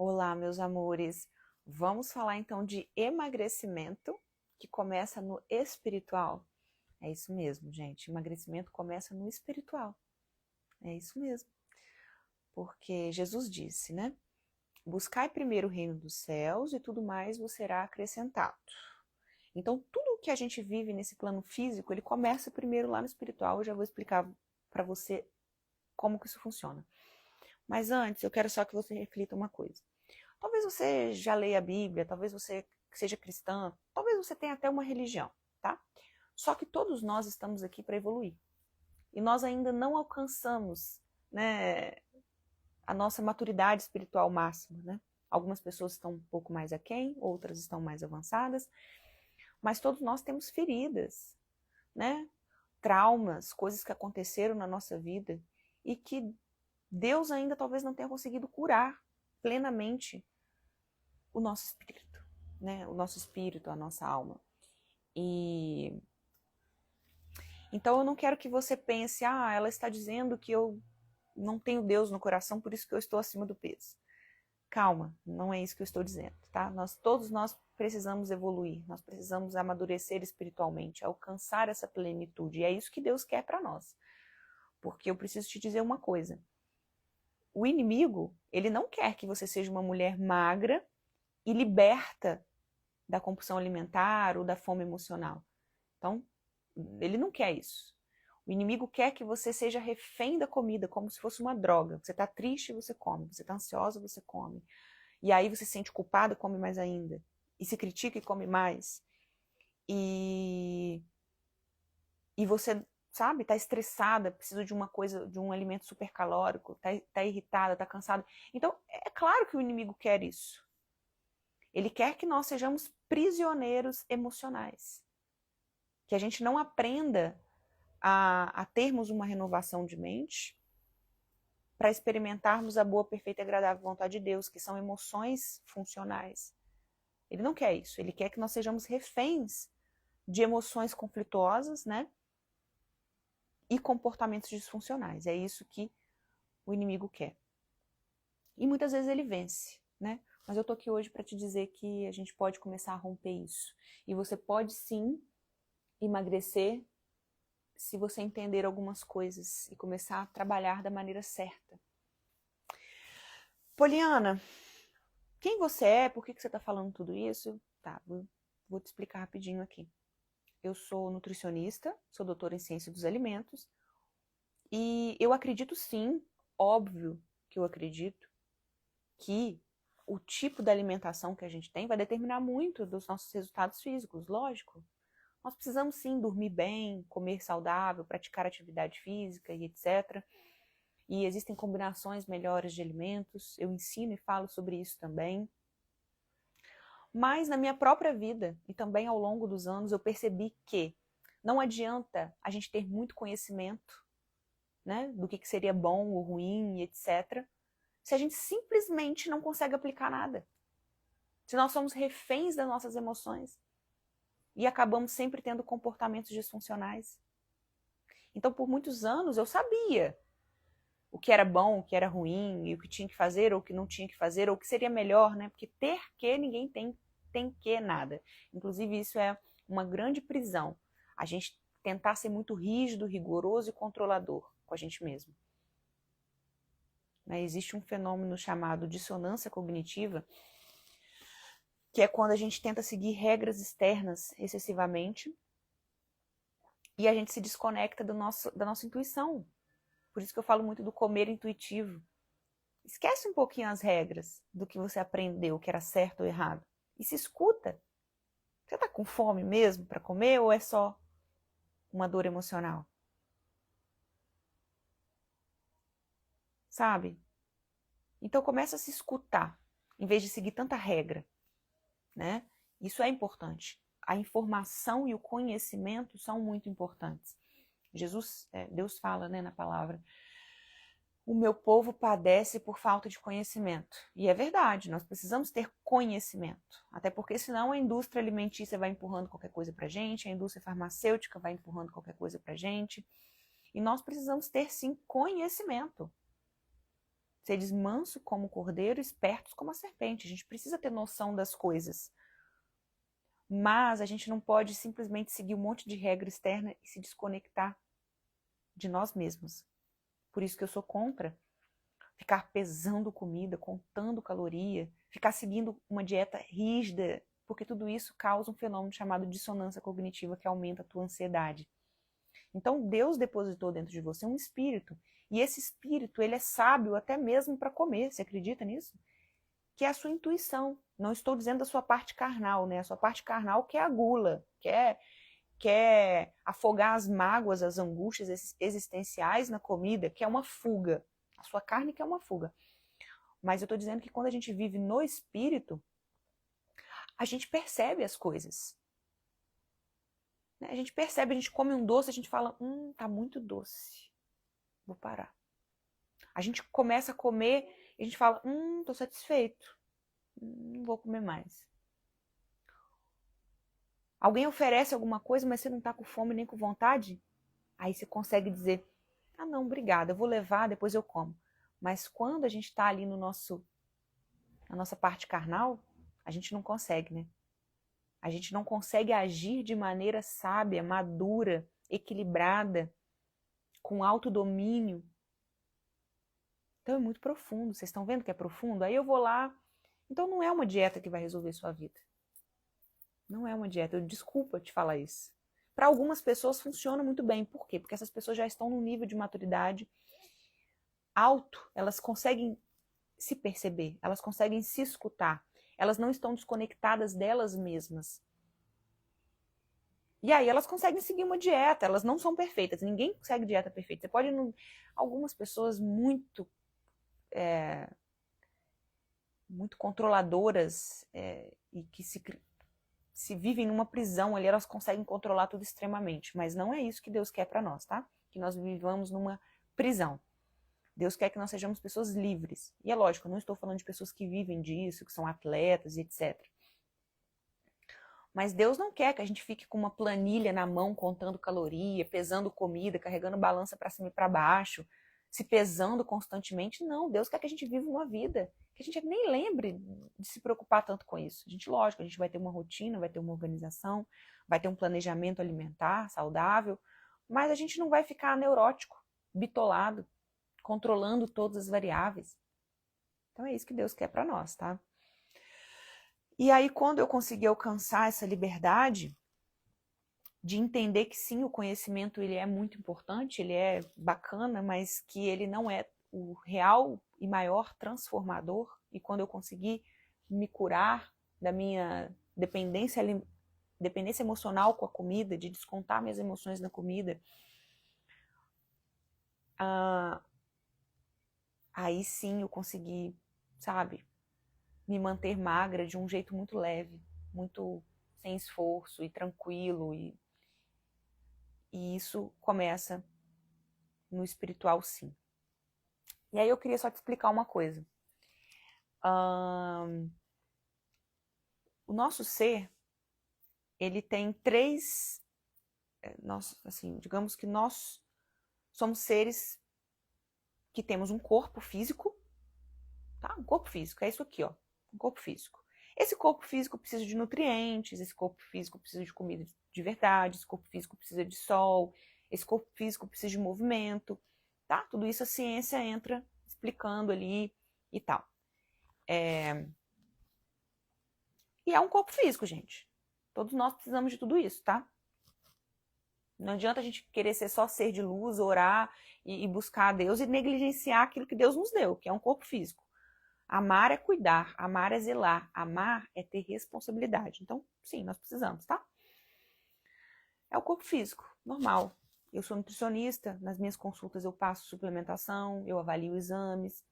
Olá, meus amores. Vamos falar então de emagrecimento, que começa no espiritual. É isso mesmo, gente. Emagrecimento começa no espiritual. É isso mesmo. Porque Jesus disse, né? Buscai primeiro o reino dos céus e tudo mais vos será acrescentado. Então, tudo que a gente vive nesse plano físico, ele começa primeiro lá no espiritual. Eu já vou explicar para você como que isso funciona. Mas antes, eu quero só que você reflita uma coisa. Talvez você já leia a Bíblia, talvez você seja cristã, talvez você tenha até uma religião, tá? Só que todos nós estamos aqui para evoluir. E nós ainda não alcançamos, né, a nossa maturidade espiritual máxima, né? Algumas pessoas estão um pouco mais aquém, outras estão mais avançadas, mas todos nós temos feridas, né? Traumas, coisas que aconteceram na nossa vida e que Deus ainda talvez não tenha conseguido curar plenamente o nosso espírito, né? O nosso espírito, a nossa alma. E então eu não quero que você pense, ela está dizendo que eu não tenho Deus no coração, por isso que eu estou acima do peso. Calma, não é isso que eu estou dizendo, tá? Todos nós precisamos evoluir, nós precisamos amadurecer espiritualmente, alcançar essa plenitude. E é isso que Deus quer para nós. Porque eu preciso te dizer uma coisa. O inimigo, ele não quer que você seja uma mulher magra e liberta da compulsão alimentar ou da fome emocional. Então, ele não quer isso. O inimigo quer que você seja refém da comida, como se fosse uma droga. Você está triste, você come. Você está ansiosa, você come. E aí você se sente culpado, come mais ainda. E se critica e come mais. E você, sabe, está estressada, precisa de uma coisa, de um alimento supercalórico, tá irritada, está cansada. Então, é claro que o inimigo quer isso. Ele quer que nós sejamos prisioneiros emocionais. Que a gente não aprenda a termos uma renovação de mente para experimentarmos a boa, perfeita e agradável vontade de Deus, que são emoções funcionais. Ele não quer isso. Ele quer que nós sejamos reféns de emoções conflituosas, né? E comportamentos disfuncionais. É isso que o inimigo quer. E muitas vezes ele vence, né? Mas eu tô aqui hoje para te dizer que a gente pode começar a romper isso. E você pode sim emagrecer se você entender algumas coisas e começar a trabalhar da maneira certa. Poliana, quem você é? Por que você está falando tudo isso? Tá, vou te explicar rapidinho aqui. Eu sou nutricionista, sou doutora em ciência dos alimentos e eu acredito sim, óbvio que eu acredito, que o tipo de alimentação que a gente tem vai determinar muito dos nossos resultados físicos, lógico. Nós precisamos sim dormir bem, comer saudável, praticar atividade física e etc. E existem combinações melhores de alimentos, eu ensino e falo sobre isso também. Mas na minha própria vida e também ao longo dos anos eu percebi que não adianta a gente ter muito conhecimento, né, do que seria bom ou ruim e etc., se a gente simplesmente não consegue aplicar nada. Se nós somos reféns das nossas emoções e acabamos sempre tendo comportamentos disfuncionais. Então, por muitos anos eu sabia o que era bom, o que era ruim, e o que tinha que fazer, ou o que não tinha que fazer, ou o que seria melhor, né? Porque ter que ninguém tem que nada. Inclusive, isso é uma grande prisão. A gente tentar ser muito rígido, rigoroso e controlador com a gente mesmo. Existe um fenômeno chamado dissonância cognitiva, que é quando a gente tenta seguir regras externas excessivamente e a gente se desconecta da nossa intuição. Por isso que eu falo muito do comer intuitivo. Esquece um pouquinho as regras do que você aprendeu, que era certo ou errado. E se escuta. Você está com fome mesmo para comer ou é só uma dor emocional? Sabe? Então começa a se escutar, em vez de seguir tanta regra, né? Isso é importante. A informação e o conhecimento são muito importantes. Deus fala, né, na palavra, o meu povo padece por falta de conhecimento. E é verdade, nós precisamos ter conhecimento. Até porque senão a indústria alimentícia vai empurrando qualquer coisa pra gente, a indústria farmacêutica vai empurrando qualquer coisa pra gente. E nós precisamos ter, sim, conhecimento. Seres manso como o cordeiro, espertos como a serpente. A gente precisa ter noção das coisas. Mas a gente não pode simplesmente seguir um monte de regra externa e se desconectar de nós mesmos. Por isso que eu sou contra ficar pesando comida, contando caloria, ficar seguindo uma dieta rígida, porque tudo isso causa um fenômeno chamado dissonância cognitiva que aumenta a tua ansiedade. Então Deus depositou dentro de você um espírito, e esse espírito, ele é sábio até mesmo para comer. Você acredita nisso? Que é a sua intuição. Não estou dizendo a sua parte carnal, né? A sua parte carnal que é a gula, quer afogar as mágoas, as angústias existenciais na comida, que é uma fuga. A sua carne que é uma fuga. Mas eu estou dizendo que quando a gente vive no espírito, a gente percebe as coisas. A gente percebe, a gente come um doce, a gente fala, tá muito doce, vou parar. A gente começa a comer e a gente fala, tô satisfeito, não vou comer mais. Alguém oferece alguma coisa, mas você não tá com fome nem com vontade? Aí você consegue dizer, não, obrigada, eu vou levar, depois eu como. Mas quando a gente está ali na nossa parte carnal, a gente não consegue, né? A gente não consegue agir de maneira sábia, madura, equilibrada, com autodomínio. Então é muito profundo. Vocês estão vendo que é profundo? Aí eu vou lá. Então não é uma dieta que vai resolver sua vida. Não é uma dieta. Desculpa te falar isso. Para algumas pessoas funciona muito bem. Por quê? Porque essas pessoas já estão num nível de maturidade alto. Elas conseguem se perceber. Elas conseguem se escutar. Elas não estão desconectadas delas mesmas. E aí elas conseguem seguir uma dieta. Elas não são perfeitas. Ninguém consegue dieta perfeita. Você pode... Algumas pessoas muito controladoras e que se vivem numa prisão ali, elas conseguem controlar tudo extremamente. Mas não é isso que Deus quer para nós, tá? Que nós vivamos numa prisão. Deus quer que nós sejamos pessoas livres. E é lógico, eu não estou falando de pessoas que vivem disso, que são atletas, etc. Mas Deus não quer que a gente fique com uma planilha na mão, contando caloria, pesando comida, carregando balança para cima e para baixo, se pesando constantemente. Não, Deus quer que a gente viva uma vida, que a gente nem lembre de se preocupar tanto com isso. Lógico, a gente vai ter uma rotina, vai ter uma organização, vai ter um planejamento alimentar saudável, mas a gente não vai ficar neurótico, bitolado, controlando todas as variáveis. Então é isso que Deus quer para nós, tá? E aí, quando eu consegui alcançar essa liberdade de entender que sim, o conhecimento ele é muito importante, ele é bacana, mas que ele não é o real e maior transformador, e quando eu consegui me curar da minha dependência emocional com a comida, de descontar minhas emoções na comida, aí sim eu consegui, sabe, me manter magra de um jeito muito leve, muito sem esforço e tranquilo. E isso começa no espiritual, sim. E aí eu queria só te explicar uma coisa. O nosso ser, ele tem três... assim, digamos que nós somos seres que temos um corpo físico, tá? Um corpo físico, é isso aqui, ó. Um corpo físico. Esse corpo físico precisa de nutrientes, esse corpo físico precisa de comida de verdade, esse corpo físico precisa de sol, esse corpo físico precisa de movimento, tá? Tudo isso a ciência entra explicando ali e tal. E é um corpo físico, gente. Todos nós precisamos de tudo isso, tá? Não adianta a gente querer ser só ser de luz, orar e buscar a Deus e negligenciar aquilo que Deus nos deu, que é um corpo físico. Amar é cuidar, amar é zelar, amar é ter responsabilidade. Então, sim, nós precisamos, tá? É o corpo físico, normal. Eu sou nutricionista, nas minhas consultas eu passo suplementação, eu avalio exames,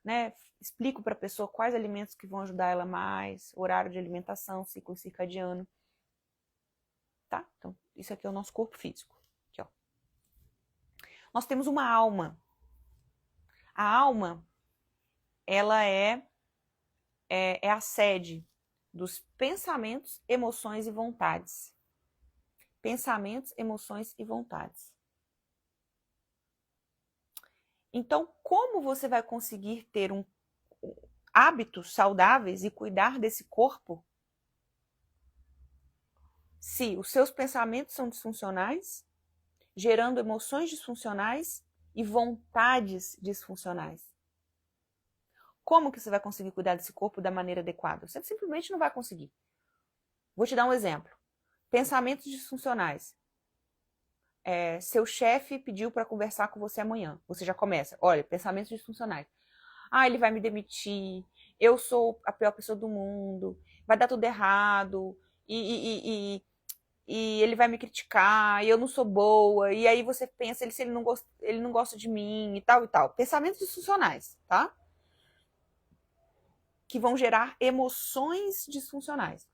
né? Explico para a pessoa quais alimentos que vão ajudar ela mais, horário de alimentação, ciclo circadiano, tá? Então, isso aqui é o nosso corpo físico. Aqui, ó. Nós temos uma alma. A alma, ela é a sede dos pensamentos, emoções e vontades. Pensamentos, emoções e vontades. Então, como você vai conseguir ter hábitos saudáveis e cuidar desse corpo se os seus pensamentos são disfuncionais, gerando emoções disfuncionais e vontades disfuncionais? Como que você vai conseguir cuidar desse corpo da maneira adequada? Você simplesmente não vai conseguir. Vou te dar um exemplo. Pensamentos disfuncionais. Seu chefe pediu para conversar com você amanhã. Você já começa. Olha, pensamentos disfuncionais. Ah, ele vai me demitir. Eu sou a pior pessoa do mundo. Vai dar tudo errado. E ele vai me criticar. E eu não sou boa. E aí você pensa, se ele não gosta de mim e tal e tal. Pensamentos disfuncionais, tá? Que vão gerar emoções disfuncionais.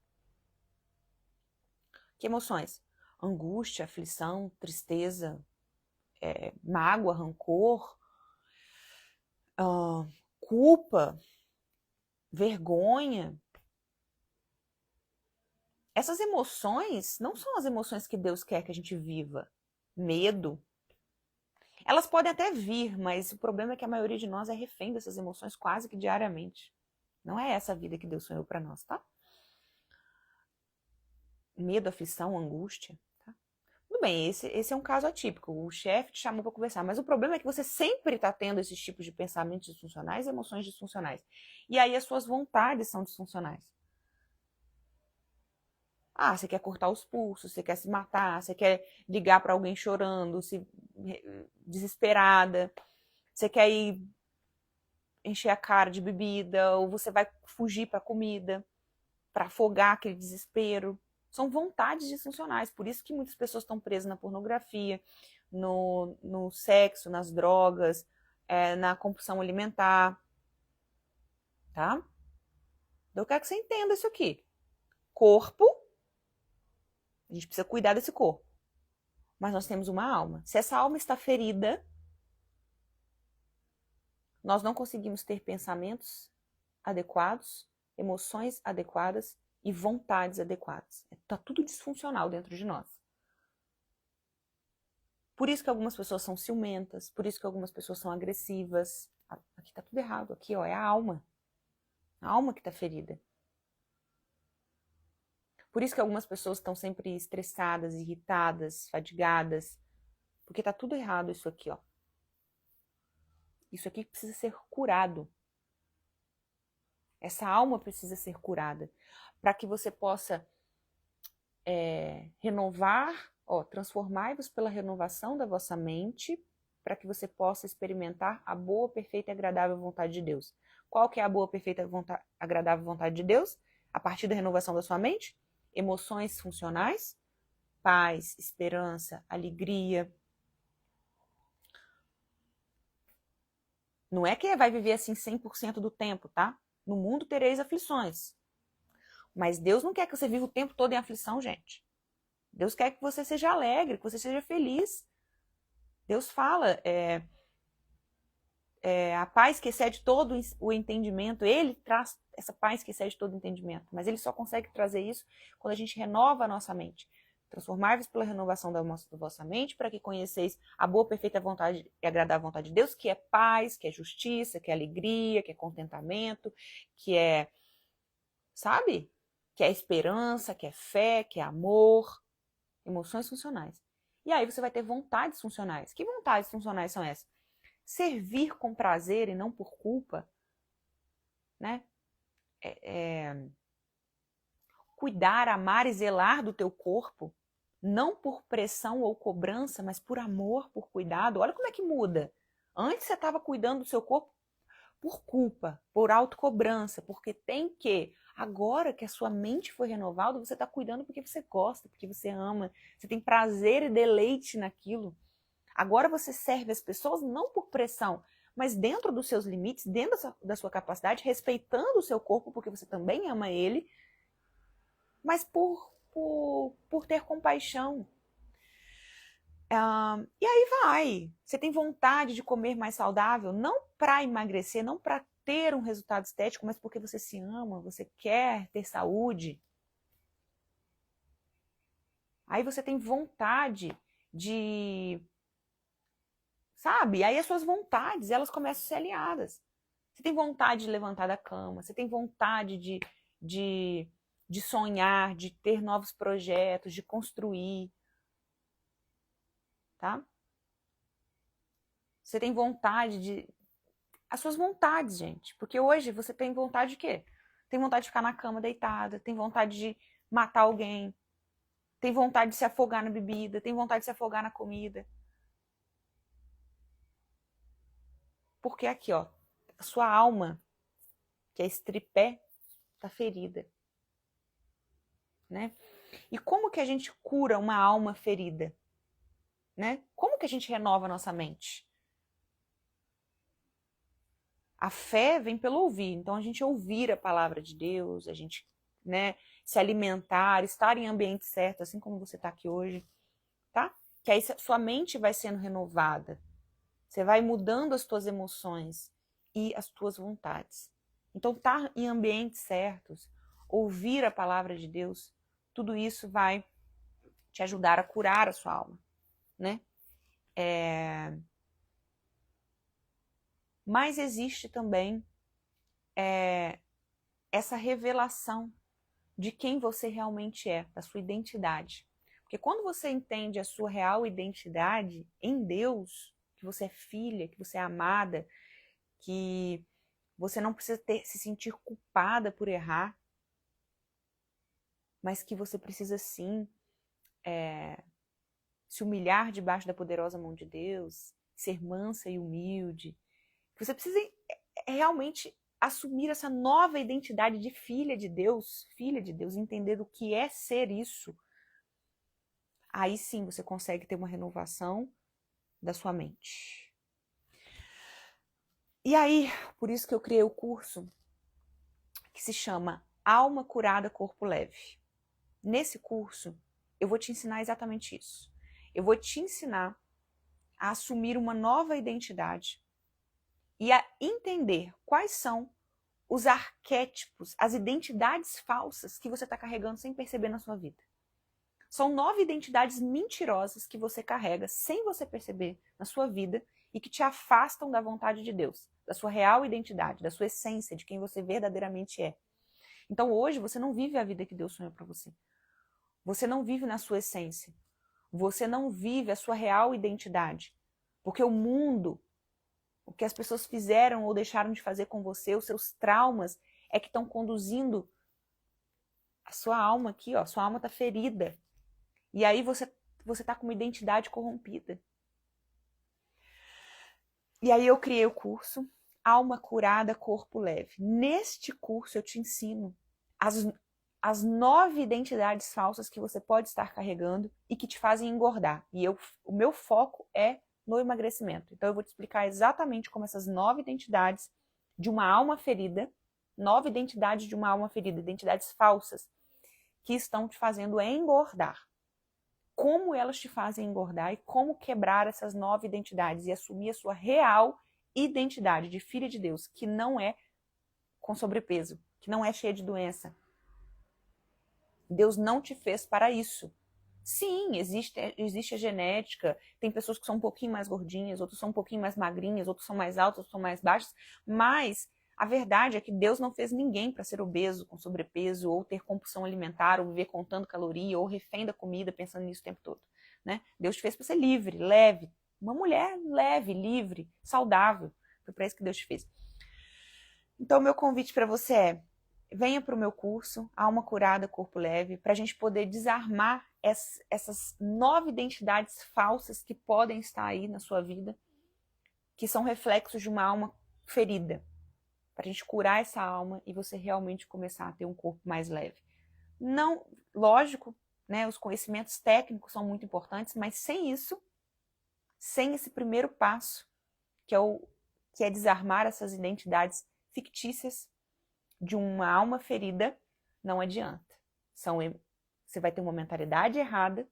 Que emoções? Angústia, aflição, tristeza, mágoa, rancor, culpa, vergonha. Essas emoções não são as emoções que Deus quer que a gente viva. Medo. Elas podem até vir, mas o problema é que a maioria de nós é refém dessas emoções quase que diariamente. Não é essa a vida que Deus sonhou para nós, tá? Medo, aflição, angústia. Tá? Tudo bem, esse é um caso atípico. O chefe te chamou para conversar, mas o problema é que você sempre está tendo esses tipos de pensamentos disfuncionais e emoções disfuncionais. E aí as suas vontades são disfuncionais. Ah, você quer cortar os pulsos, você quer se matar, você quer ligar para alguém chorando, desesperada, você quer ir encher a cara de bebida, ou você vai fugir para comida, para afogar aquele desespero. São vontades disfuncionais, por isso que muitas pessoas estão presas na pornografia, no sexo, nas drogas, na compulsão alimentar, tá? Então eu quero que você entenda isso aqui. Corpo, a gente precisa cuidar desse corpo. Mas nós temos uma alma. Se essa alma está ferida, nós não conseguimos ter pensamentos adequados, emoções adequadas e vontades adequadas. Está tudo disfuncional dentro de nós. Por isso que algumas pessoas são ciumentas, por isso que algumas pessoas são agressivas. Aqui está tudo errado. Aqui, ó, é a alma. A alma que está ferida. Por isso que algumas pessoas estão sempre estressadas, irritadas, fadigadas. Porque está tudo errado isso aqui, ó. Isso aqui precisa ser curado. Essa alma precisa ser curada. Para que você possa renovar, transformai-vos pela renovação da vossa mente, para que você possa experimentar a boa, perfeita e agradável vontade de Deus. Qual que é a boa, perfeita e agradável vontade de Deus? A partir da renovação da sua mente? Emoções funcionais, paz, esperança, alegria. Não é que vai viver assim 100% do tempo, tá? No mundo tereis aflições. Mas Deus não quer que você viva o tempo todo em aflição, gente. Deus quer que você seja alegre, que você seja feliz. Deus fala, a paz que excede todo o entendimento, Ele traz essa paz que excede todo o entendimento, mas Ele só consegue trazer isso quando a gente renova a nossa mente. Transformar-vos pela renovação da vossa mente, para que conheceis a boa, perfeita vontade e agradável vontade de Deus, que é paz, que é justiça, que é alegria, que é contentamento, que é, sabe? Que é esperança, que é fé, que é amor, emoções funcionais. E aí você vai ter vontades funcionais. Que vontades funcionais são essas? Servir com prazer e não por culpa, né? Cuidar, amar e zelar do teu corpo, não por pressão ou cobrança, mas por amor, por cuidado. Olha como é que muda. Antes você estava cuidando do seu corpo por culpa, por autocobrança, porque tem que. Agora que a sua mente foi renovada, você está cuidando porque você gosta, porque você ama, você tem prazer e deleite naquilo. Agora você serve as pessoas não por pressão, mas dentro dos seus limites, dentro da sua capacidade, respeitando o seu corpo, porque você também ama ele, mas por ter compaixão. E aí vai. Você tem vontade de comer mais saudável, não para emagrecer, não para ter um resultado estético, mas porque você se ama, você quer ter saúde. Aí você tem vontade de sabe? Aí as suas vontades, elas começam a ser alinhadas. Você tem vontade de levantar da cama, você tem vontade de sonhar, de ter novos projetos, de construir, tá? Você tem vontade de... As suas vontades, gente. Porque hoje você tem vontade de quê? Tem vontade de ficar na cama deitada, tem vontade de matar alguém, tem vontade de se afogar na bebida, tem vontade de se afogar na comida. Porque aqui, ó, a sua alma, que é esse tripé, tá ferida, né? E como que a gente cura uma alma ferida, né? Como que a gente renova a nossa mente? A fé vem pelo ouvir, então a gente ouvir a palavra de Deus, a gente, né, se alimentar, estar em ambiente certo, assim como você está aqui hoje, tá? Que aí sua mente vai sendo renovada, você vai mudando as tuas emoções e as tuas vontades. Então, estar em ambientes certos, ouvir a palavra de Deus, tudo isso vai te ajudar a curar a sua alma, né? Mas existe também essa revelação de quem você realmente é, da sua identidade. Porque quando você entende a sua real identidade em Deus, que você é filha, que você é amada, que você não precisa se sentir culpada por errar, mas que você precisa sim se humilhar debaixo da poderosa mão de Deus, ser mansa e humilde. Você precisa realmente assumir essa nova identidade de filha de Deus, entender o que é ser isso. Aí sim você consegue ter uma renovação da sua mente. E aí, por isso que eu criei o curso que se chama Alma Curada, Corpo Leve. Nesse curso, eu vou te ensinar exatamente isso. Eu vou te ensinar a assumir uma nova identidade e a entender quais são os arquétipos, as identidades falsas que você está carregando sem perceber na sua vida. São 9 identidades mentirosas que você carrega sem você perceber na sua vida e que te afastam da vontade de Deus, da sua real identidade, da sua essência, de quem você verdadeiramente é. Então hoje você não vive a vida que Deus sonhou para você. Você não vive na sua essência. Você não vive a sua real identidade. Porque o mundo, o que as pessoas fizeram ou deixaram de fazer com você, os seus traumas, é que estão conduzindo a sua alma aqui, ó. Sua alma está ferida. E aí você tá com uma identidade corrompida. E aí eu criei o curso Alma Curada, Corpo Leve. Neste curso eu te ensino as 9 identidades falsas que você pode estar carregando e que te fazem engordar. E o meu foco é no emagrecimento. Então eu vou te explicar exatamente como essas 9 identidades de uma alma ferida, 9 identidades de uma alma ferida, identidades falsas, que estão te fazendo engordar. Como elas te fazem engordar e como quebrar essas 9 identidades e assumir a sua real identidade de filha de Deus, que não é com sobrepeso, que não é cheia de doença. Deus não te fez para isso. Sim, existe a genética, tem pessoas que são um pouquinho mais gordinhas, outras são um pouquinho mais magrinhas, outras são mais altas, outras são mais baixas, mas a verdade é que Deus não fez ninguém para ser obeso, com sobrepeso, ou ter compulsão alimentar, ou viver contando caloria, ou refém da comida, pensando nisso o tempo todo, né? Deus te fez para ser livre, leve, uma mulher leve, livre, saudável. Foi para isso que Deus te fez. Então, meu convite para você é: venha para o meu curso, Alma Curada, Corpo Leve, para a gente poder desarmar essas 9 identidades falsas que podem estar aí na sua vida, que são reflexos de uma alma ferida, para a gente curar essa alma e você realmente começar a ter um corpo mais leve. Não, lógico, né, os conhecimentos técnicos são muito importantes, mas sem isso, sem esse primeiro passo, que é desarmar essas identidades fictícias de uma alma ferida, não adianta. Você vai ter uma mentalidade errada,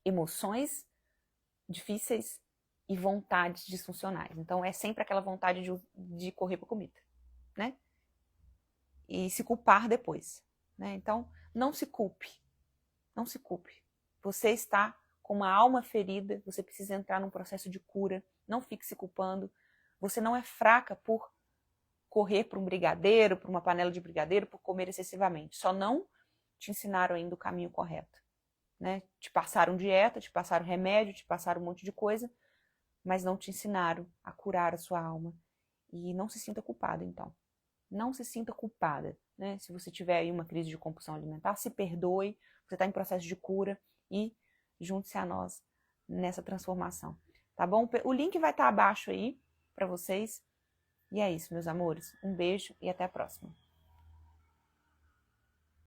emoções difíceis e vontades disfuncionais. Então é sempre aquela vontade de correr para comida, né? E se culpar depois, né? Então não se culpe, Você está com uma alma ferida, você precisa entrar num processo de cura. Não fique se culpando. Você não é fraca por correr para um brigadeiro, para uma panela de brigadeiro, por comer excessivamente. Só não te ensinaram ainda o caminho correto, né? Te passaram dieta, te passaram remédio, te passaram um monte de coisa, mas não te ensinaram a curar a sua alma. E não se sinta culpada, então. Não se sinta culpada, né? Se você tiver aí uma crise de compulsão alimentar, se perdoe, você está em processo de cura e junte-se a nós nessa transformação, tá bom? O link vai estar abaixo aí para vocês. E é isso, meus amores. Um beijo e até a próxima.